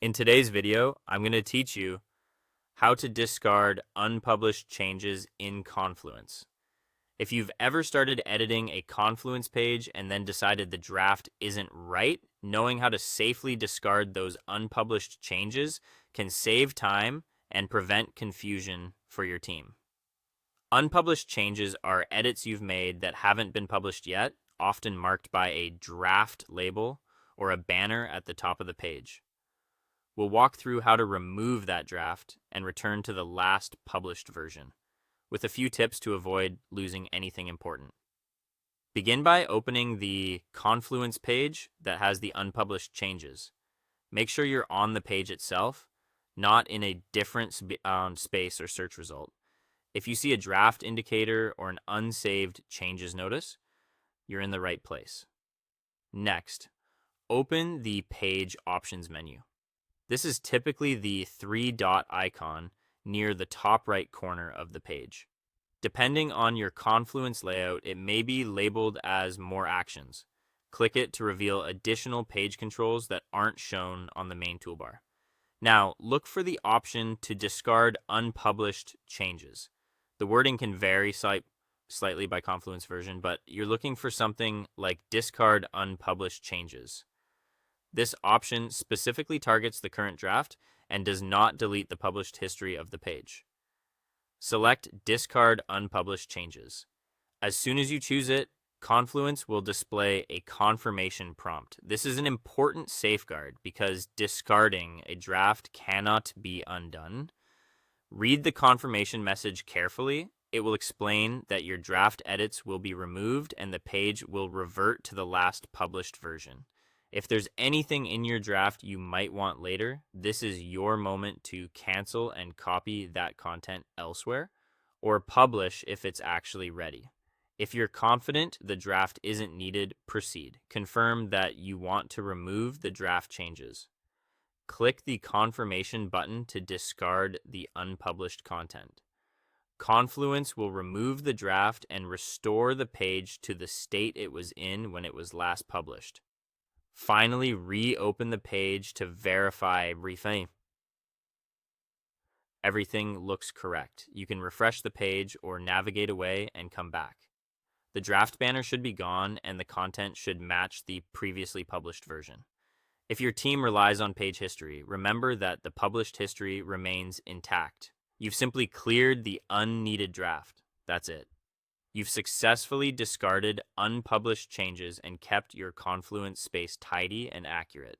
In today's video, I'm going to teach you how to discard unpublished changes in Confluence. If you've ever started editing a Confluence page and then decided the draft isn't right, knowing how to safely discard those unpublished changes can save time and prevent confusion for your team. Unpublished changes are edits you've made that haven't been published yet, often marked by a draft label or a banner at the top of the page. We'll walk through how to remove that draft and return to the last published version, with a few tips to avoid losing anything important. Begin by opening the Confluence page that has the unpublished changes. Make sure you're on the page itself, not in a different space or search result. If you see a draft indicator or an unsaved changes notice, you're in the right place. Next, open the Page Options menu. This is typically the three-dot icon near the top right corner of the page. Depending on your Confluence layout, it may be labeled as More Actions. Click it to reveal additional page controls that aren't shown on the main toolbar. Now, look for the option to discard unpublished changes. The wording can vary slightly by Confluence version, but you're looking for something like discard unpublished changes. This option specifically targets the current draft and does not delete the published history of the page. Select Discard Unpublished Changes. As soon as you choose it, Confluence will display a confirmation prompt. This is an important safeguard because discarding a draft cannot be undone. Read the confirmation message carefully. It will explain that your draft edits will be removed and the page will revert to the last published version. If there's anything in your draft you might want later, this is your moment to cancel and copy that content elsewhere, or publish if it's actually ready. If you're confident the draft isn't needed, proceed. Confirm that you want to remove the draft changes. Click the confirmation button to discard the unpublished content. Confluence will remove the draft and restore the page to the state it was in when it was last published. Finally, reopen the page to verify everything looks correct. You can refresh the page or navigate away and come back. The draft banner should be gone and the content should match the previously published version. If your team relies on page history, remember that the published history remains intact. You've simply cleared the unneeded draft. That's it. You've successfully discarded unpublished changes and kept your Confluence space tidy and accurate.